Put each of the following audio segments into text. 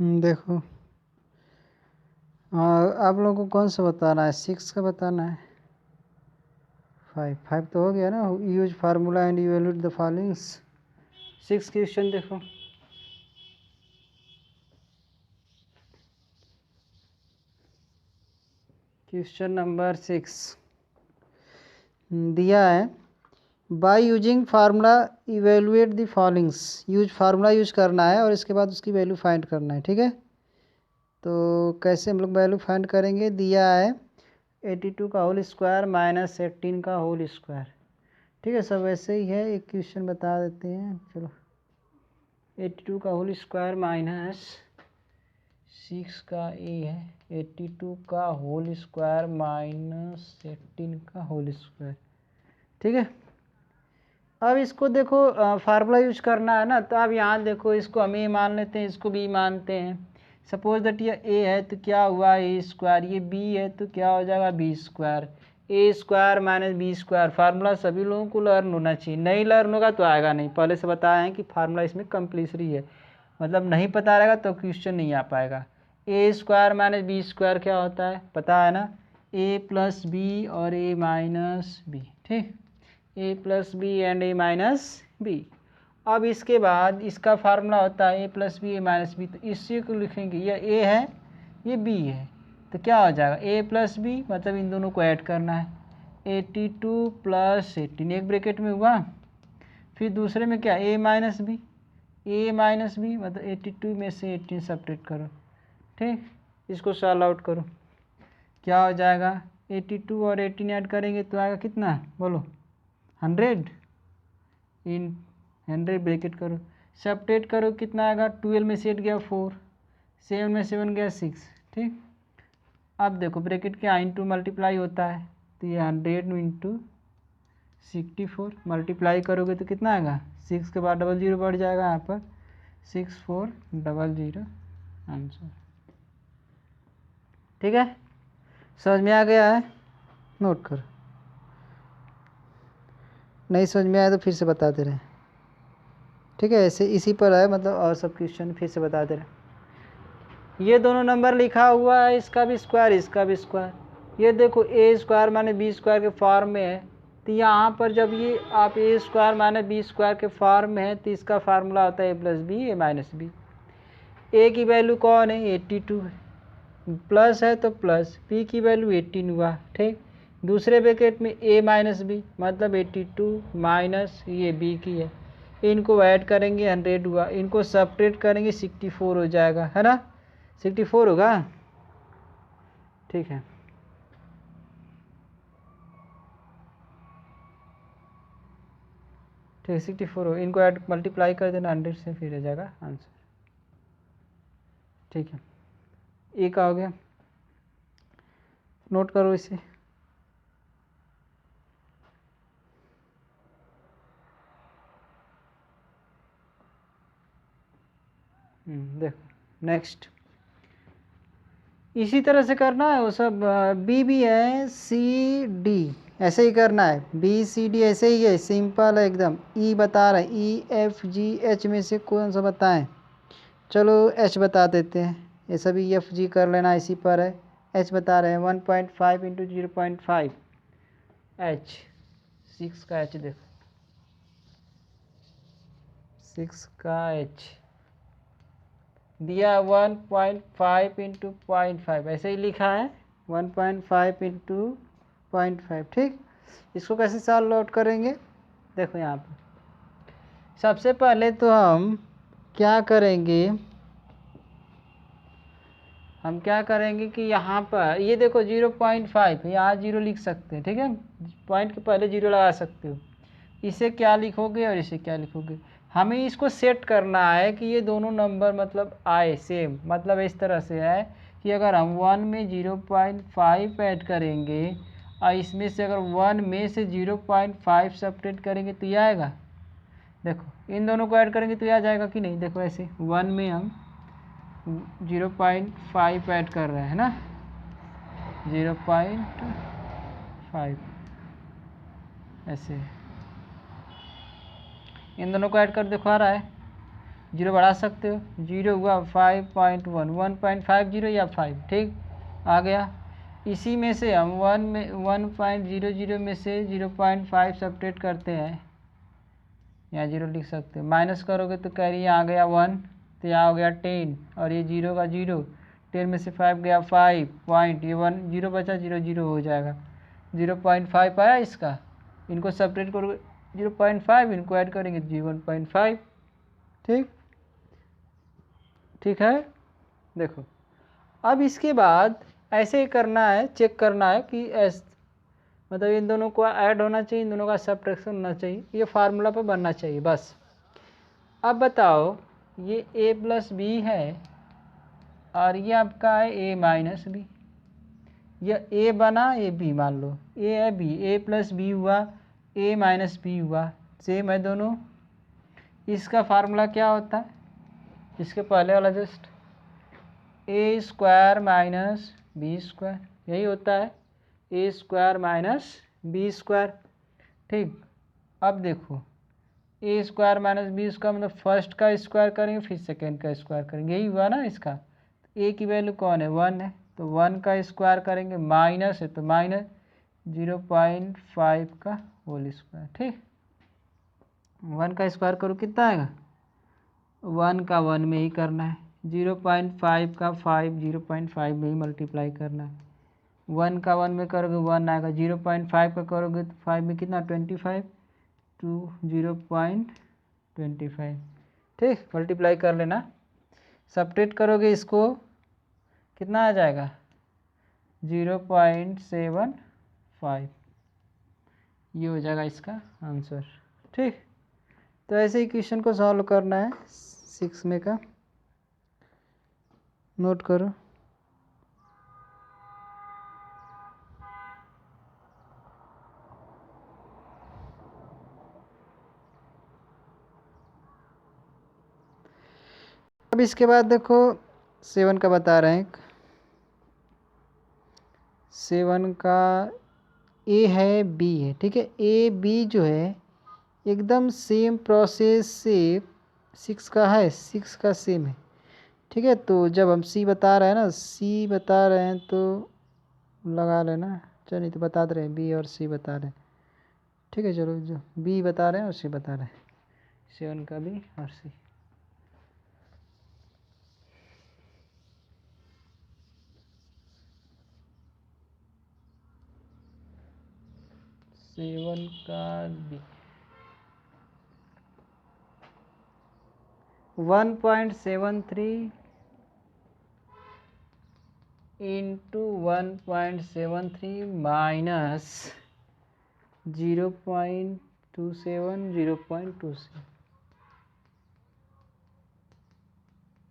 देखो आप लोगों को कौन सा बताना है, 6 का बताना है। 5 तो हो गया ना। Use formula and evaluate the followings. 6 question देखो। क्वेश्चन नंबर 6 दिया है, by using formula evaluate the followings. Formula use करना है और इसके बाद उसकी वैल्यू फाइंड करना है। ठीक है, तो कैसे हम लोग वैल्यू फाइंड करेंगे। दिया है 82 का होल स्क्वायर माइनस 18 का होल स्क्वायर। ठीक है, सब वैसे ही है। एक क्वेश्चन बता देते हैं। चलो, 82 का होल स्क्वायर माइनस 6 का ए है, 82 का होल स्क्वायर माइनस 18 का होल स्क्वायर। ठीक है, अब इसको देखो फार्मूला यूज करना है ना, तो अब यहाँ देखो, इसको हम ए मान लेते हैं, इसको बी मानते हैं। सपोज दैट ये ए है तो क्या हुआ ए स्क्वायर, ये बी है तो क्या हो जाएगा B square. A square minus B square, formula सभी लोगों को लर्न होना चाहिए। नहीं लर्न होगा तो आएगा नहीं। पहले से बताया है कि फार्मूला इसमें कंपल्सरी है, मतलब नहीं पता रहेगा तो क्वेश्चन नहीं आ पाएगा। ए स्क्वायर माइनस बी स्क्वायर क्या होता है पता है ना, ए प्लस बी और ए माइनस बी। ठीक, A plus B and A minus B. अब इसके बाद इसका फार्मूला होता है A plus B A minus B, तो इसी को लिखेंगे, ये ए है ये बी है, तो क्या हो जाएगा ए प्लस बी, मतलब इन दोनों को ऐड करना है। 82 प्लस 18 एक ब्रैकेट में हुआ, फिर दूसरे में क्या ए minus B, A minus B मतलब 82 में से 18 सब्ट्रैक्ट करो। ठीक, इसको सॉल्व आउट करो, क्या हो जाएगा 82 और 18 ऐड करेंगे तो आएगा कितना बोलो 100 इन 100 ब्रैकेट करो, सब्ट्रैक्ट करो कितना आएगा, 12 में से 8 गया 4, 7 में 7 गया 6। ठीक, अब देखो ब्रैकेट के इंटू मल्टीप्लाई होता है, तो ये 100 इंटू 64 मल्टीप्लाई करोगे तो कितना आएगा, 6 के बाद 00 बढ़ जाएगा यहाँ पर 6400 आंसर। ठीक है, समझ में आ गया है, नोट करो। नहीं समझ में आया तो फिर से बताते रहे। ठीक है, ऐसे इसी पर है, मतलब और सब क्वेश्चन फिर से बताते रहे। ये दोनों नंबर लिखा हुआ है, इसका भी स्क्वायर इसका भी स्क्वायर। ये देखो ए स्क्वायर माने बी स्क्वायर के फॉर्म में है, तो यहाँ पर जब ये आप ए स्क्वायर माने बी स्क्वायर के फॉर्म में है तो इसका फार्मूला होता है A plus B A minus B. ए की वैल्यू कौन है 82 है, प्लस है तो प्लस, बी की वैल्यू 18 हुआ। ठीक, दूसरे ब्रैकेट में ए माइनस बी मतलब 82 माइनस ये बी की है, इनको ऐड करेंगे 100 हुआ, इनको सब्ट्रैक्ट करेंगे 64 हो जाएगा, है ना 64 होगा। ठीक है, ठीक है 64 हो, इनको ऐड मल्टीप्लाई कर देना 100 से, फिर हो जाएगा आंसर। ठीक है, ए का हो गया, नोट करो इसे। देखो नेक्स्ट इसी तरह से करना है, वो सब बी भी है सी डी ऐसे ही करना है, बी सी डी ऐसे ही है, सिंपल है एकदम। ई बता रहे हैं ई एफ जी एच में से कौन सा बताएं, चलो एच बता देते हैं, ये सभी एफ जी कर लेना इसी पर है। एच बता रहे हैं 1.5 इंटू 0.5 एच, 6 का एच देखो, 6 का एच दिया 1.5 इंटू 0.5 ऐसे ही लिखा है 1.5 इंटू 0.5। ठीक, इसको कैसे सॉल्व आउट करेंगे, देखो यहाँ पर सबसे पहले तो हम क्या करेंगे, कि यहाँ पर ये देखो 0.5 यहाँ 0 लिख सकते हैं। ठीक है, पॉइंट के पहले 0 लगा सकते हो, इसे क्या लिखोगे और इसे क्या लिखोगे, हमें इसको सेट करना है कि ये दोनों नंबर मतलब आए सेम, मतलब इस तरह से है कि अगर हम 1 में 0.5 ऐड करेंगे और इसमें से अगर 1 में से 0.5 सब्ट्रैक्ट करेंगे तो ये आएगा। देखो इन दोनों को ऐड करेंगे तो ये आ जाएगा कि नहीं, देखो ऐसे 1 में हम 0.5 ऐड कर रहे हैं ना, 0.5 ऐसे इन दोनों को ऐड कर देखो आ रहा है जीरो बढ़ा सकते हो, जीरो हुआ 5.1, 1.50 या 5, ठीक आ गया। इसी में से हम 1.00 में से 0.5 सब्ट्रैक्ट करते हैं, यहाँ जीरो लिख सकते हो, माइनस करोगे तो कैरी यहाँ आ गया 1, तो यहाँ हो गया 10, और ये जीरो का जीरो, 10 में से 5 गया 5 पॉइंट, ये 1 जीरो बचा, 0 0 हो जाएगा, 0.5 आया इसका। इनको सब्ट्रैक्ट करोगे 0.5, इनको ऐड करेंगे 1.5, ठीक ठीक है। देखो अब इसके बाद ऐसे ही करना है, चेक करना है कि मतलब इन दोनों को ऐड होना चाहिए, इन दोनों का सब्ट्रैक्शन होना चाहिए, ये फार्मूला पे बनना चाहिए बस। अब बताओ ये a प्लस बी है और ये आपका है a माइनस बी, यह a बना, ये b मान लो, a है b, a प्लस बी हुआ, a माइनस बी हुआ, सेम है दोनों। इसका फार्मूला क्या होता है, इसके पहले वाला just A square minus B square, यही होता है, A square minus B square, ठीक। अब देखो A square minus B square मतलब फर्स्ट का स्क्वायर करेंगे फिर सेकेंड का स्क्वायर करेंगे, यही हुआ ना इसका। ए की वैल्यू कौन है 1 है, तो 1 का स्क्वायर करेंगे, माइनस है तो माइनस 0.5 का होल स्क्वायर, ठीक। 1 का स्क्वायर करो कितना आएगा, 1 का 1 में ही करना है, 0.5 का 5 0.5 में ही मल्टीप्लाई करना है, 1 का 1 में करोगे 1 आएगा, 0.5 का करोगे तो 5 में कितना 25 टू 0.25, ठीक। मल्टीप्लाई कर लेना, सब्ट्रैक्ट करोगे इसको कितना आ जाएगा 0.75, ये हो जाएगा इसका आंसर, ठीक। तो ऐसे ही क्वेश्चन को सॉल्व करना है 6 में का, नोट करो। अब इसके बाद देखो 7 का बता रहे हैं, 7 का ए है बी है, ठीक है। ए बी जो है एकदम सेम प्रोसेस से 6 का है, 6 का सेम है, ठीक है। तो जब हम सी बता रहे हैं ना, सी बता रहे हैं तो लगा लेना, चलो नहीं तो बता दे रहे हैं, बी और सी बता रहे हैं, ठीक है। चलो जो बी बता रहे हैं और सी बता रहे हैं, 7 का बी और सी। सेवन का बी 1.73 इंटू 1.73 माइनस 0.27 0.27,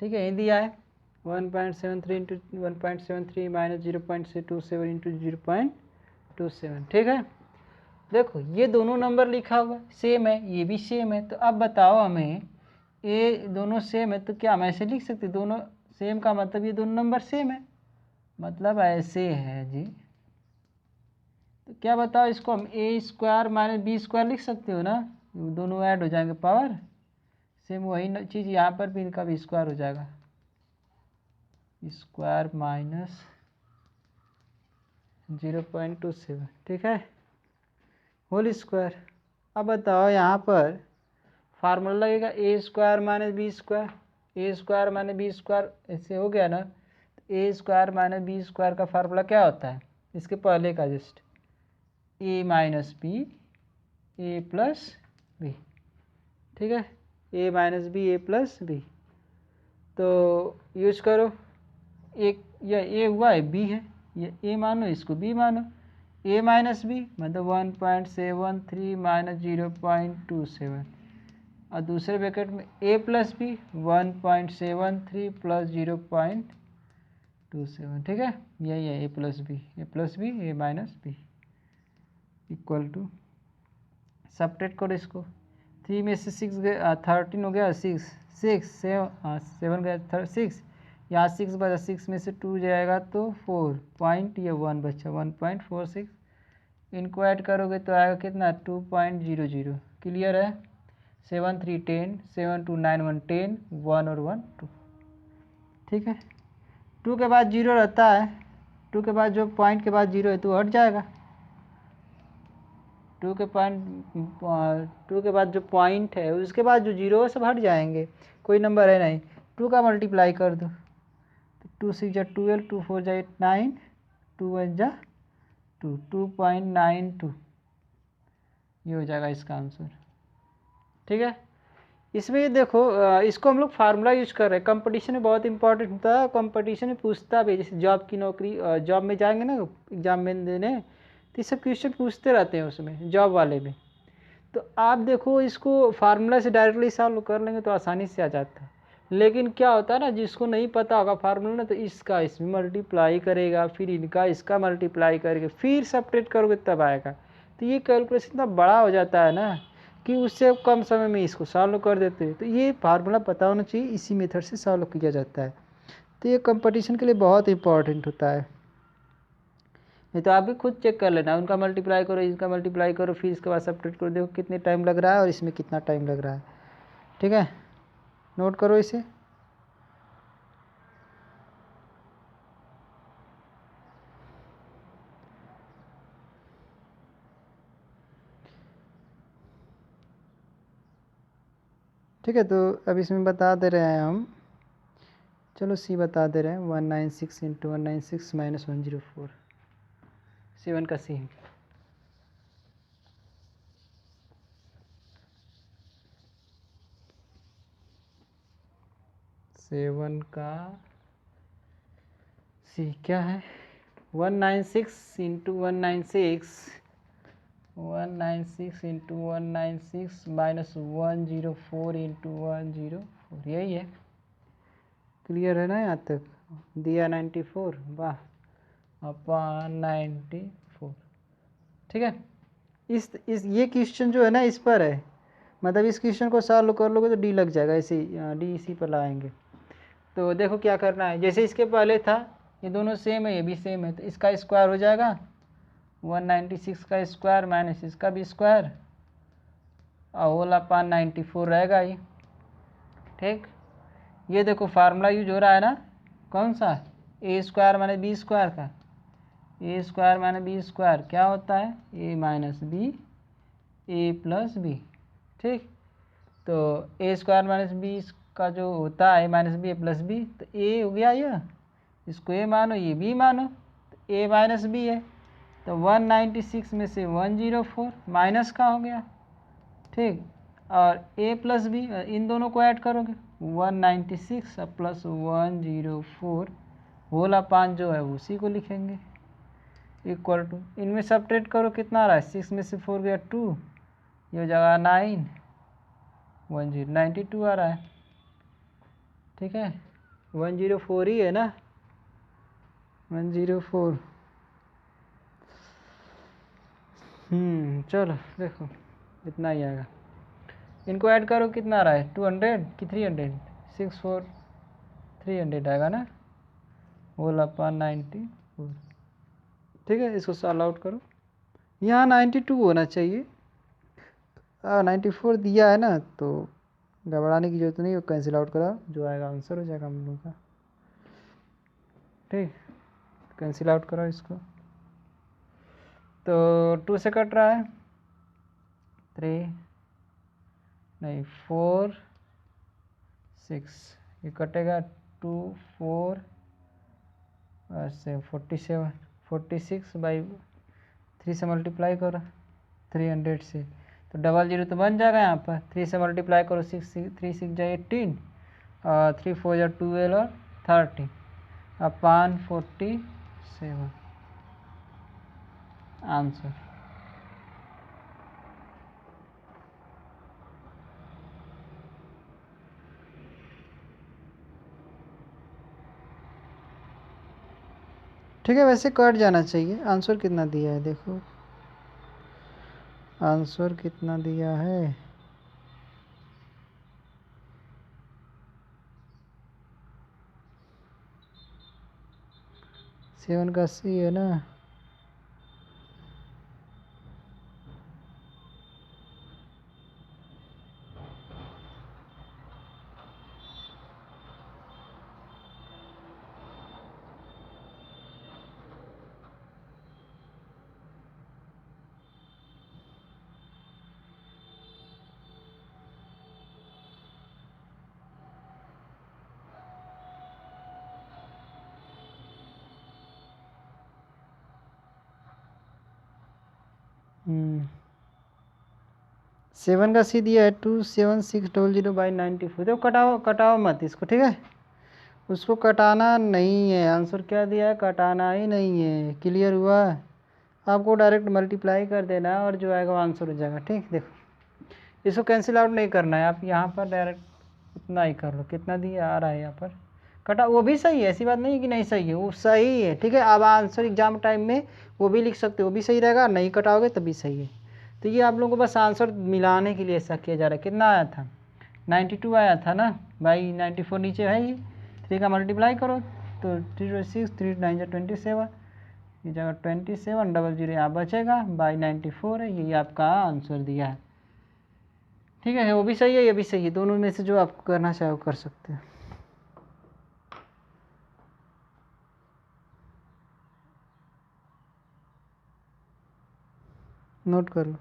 ठीक है, ये दिया है 1.73 इंटू 1.73 माइनस 0.27 इंटू 0.27, ठीक है। देखो ये दोनों नंबर लिखा हुआ सेम है, ये भी सेम है, तो अब बताओ हमें ये दोनों सेम है तो क्या हम ऐसे लिख सकते, दोनों सेम का मतलब ये दोनों नंबर सेम है, मतलब ऐसे है जी। तो क्या बताओ इसको हम ए स्क्वायर माइनस बी स्क्वायर लिख सकते हो ना, दोनों ऐड हो जाएंगे पावर, सेम वही चीज़ यहाँ पर भी इनका भी स्क्वायर हो जाएगा, स्क्वायर माइनस 0.27, ठीक है, होल स्क्वायर। अब बताओ यहाँ पर फार्मूला लगेगा A square minus B square, A square minus B square ऐसे हो गया ना, तो A square minus B square का फार्मूला क्या होता है, इसके पहले का just A minus B A plus B, ठीक है, A minus B A plus B. तो यूज करो, एक या ए हुआ है बी है, ये ए मानो इसको बी मानो, ए माइनस बी मतलब 1.73 माइनस 0.27, और दूसरे ब्रैकेट में ए प्लस बी 1.73 प्लस 0.27, ठीक है, यही है A plus B A minus B equal to, subtract करो इसको, 3 में से 6 गया 13 हो गया, 7 गया 6, यहाँ 6 बचा, 6 में से 2 जाएगा तो 4 पॉइंट, ये 1 बचा 1.46, इनको ऐड करोगे तो आएगा कितना 2.00, क्लियर है। 7 3 10, 7 2 9 1 10, 1 और 1 2। ठीक है, 2 के बाद 0 रहता है, 2 के बाद जो पॉइंट के बाद 0 है तो हट जाएगा। 2 के बाद जो पॉइंट है उसके बाद जो 0 है सब हट जाएंगे, कोई नंबर है नहीं। 2 का मल्टीप्लाई कर दो तो 2 6 जा 12, 2 4 जा 8 9, 2 1 जा 2, 2.92 ये हो जाएगा इसका आंसर। ठीक है, इसमें ये देखो, इसको हम लोग फार्मूला यूज कर रहे हैं। कंपटीशन में बहुत इंपॉर्टेंट होता है, कंपटीशन में पूछता भी, जैसे जॉब की नौकरी, जॉब में जाएंगे ना एग्जाम में देने, तो ये सब क्वेश्चन पूछते रहते हैं उसमें, जॉब वाले में। तो आप देखो इसको फार्मूला से डायरेक्टली सॉल्व कर लेंगे तो आसानी से आ जाता है। लेकिन क्या होता है ना, जिसको नहीं पता होगा फार्मूला ना, तो इसका इसमें मल्टीप्लाई करेगा, फिर इनका इसका मल्टीप्लाई करेगा, फिर सब्ट्रैक्ट करोगे तब आएगा। तो ये कैलकुलेशन इतना बड़ा हो जाता है ना कि उससे कम समय में इसको सॉल्व कर देते हैं। तो ये फार्मूला पता होना चाहिए, इसी मेथड से सॉल्व किया जाता है। तो ये कंपटीशन के लिए बहुत इंपॉर्टेंट होता है। नहीं तो आप भी खुद चेक कर लेना, उनका मल्टीप्लाई करो, इसका मल्टीप्लाई करो, फिर इसके बाद सब्ट्रैक्ट करो, देखो कितने टाइम लग रहा है और इसमें कितना टाइम लग रहा है। ठीक है, नोट करो इसे। ठीक है, तो अब इसमें बता दे रहे हैं हम, चलो सी बता दे रहे हैं, 196 इंटू 196 माइनस 104, 7 का सी। सेवन का सी क्या है, 196 इंटू 196, 196 इंटू 196 माइनस 104 इंटू 104, यही है। क्लियर है ना यहाँ तक? दिया 94, वाह, अपॉन 94। ठीक है, इस ये क्वेश्चन जो है ना इस पर है, मतलब इस क्वेश्चन को सॉल्व कर लोगे तो डी लग जाएगा, ऐसे डी इसी पर लाएंगे। तो देखो क्या करना है, जैसे इसके पहले था, ये दोनों सेम है, ये भी सेम है, तो इसका स्क्वायर हो जाएगा 196 का स्क्वायर माइनस इसका भी स्क्वायर और होल अपॉन 94 रहेगा ये। ठीक, ये देखो फार्मूला यूज हो रहा है ना, कौन सा, ए स्क्वायर माइनस बी स्क्वायर का, ए स्क्वायर माइनस बी स्क्वायर क्या होता है, A minus B A plus B. ठीक, तो ए स्क्वायर माइनस बी का जो होता है minus B A plus B, तो ए हो गया ये, इसको ए मानो ये बी मानो, तो ए माइनस बी है, तो 196 में से 104 माइनस का हो गया। ठीक, और ए प्लस बी इन दोनों को ऐड करोगे 196 प्लस 104 होल अपॉन जो है उसी को लिखेंगे इक्वल टू, इनमें सब्ट्रैक्ट करो कितना आ रहा है, 6 में से 4 गया 2, ये हो जाएगा 9, 92 आ रहा है। ठीक है, 104 ही है ना, 104। चलो देखो इतना ही आएगा, इनको ऐड करो कितना आ रहा है, 200 कि 300, 6 4 300 आएगा ना, होल अपॉन 94। ठीक है, इसको सॉल्व आउट करो, यहाँ 92 होना चाहिए, 94 दिया है ना, तो घबराने की जरूरत नहीं, वो कैंसिल आउट करा, जो आएगा आंसर हो जाएगा हम लोगों का। ठीक, कैंसिल आउट करो इसको, तो 2 से कट रहा है, 3 नहीं 4 6, ये कटेगा 2 4 से 47, 46 बाई 3 से मल्टीप्लाई करो 300 से, तो 00 तो बन जाएगा यहाँ पर, 3 से मल्टीप्लाई करो 6 3 6 जा 18 और 3 4 जा 12 और 30 अपॉन 47 आंसर। ठीक है, वैसे कट जाना चाहिए। आंसर कितना दिया है देखो, आंसर कितना दिया है, 7 का सी है ना, 7 का सी दिया है 27600/94। देखो कटाओ मत इसको, ठीक है, उसको कटाना नहीं है। आंसर क्या दिया है, कटाना ही नहीं है। क्लियर हुआ? आपको डायरेक्ट मल्टीप्लाई कर देना है और जो आएगा वो आंसर हो जाएगा। ठीक, देखो इसको कैंसिल आउट नहीं करना है, आप यहाँ पर डायरेक्ट उतना ही कर लो। कितना दिया आ रहा है यहाँ पर, कटा, वो भी सही है, ऐसी बात नहीं है कि नहीं सही है, वो सही है। ठीक है, अब आंसर एग्जाम टाइम में वो भी लिख सकते हो, वो भी सही रहेगा, नहीं कटाओगे तभी सही है। तो ये आप लोगों को बस आंसर मिलाने के लिए ऐसा किया जा रहा है। कितना आया था, 92 आया था ना भाई, 94 नीचे है ये, 3 का मल्टीप्लाई करो तो 3 3 9 27, ये जगह 2700 यहाँ बचेगा, बाई 94 है, यही आपका आंसर दिया है। ठीक है, वो भी सही है, ये भी सही है, दोनों में से जो आप करना चाहो कर सकते हैं। नोट कर लो।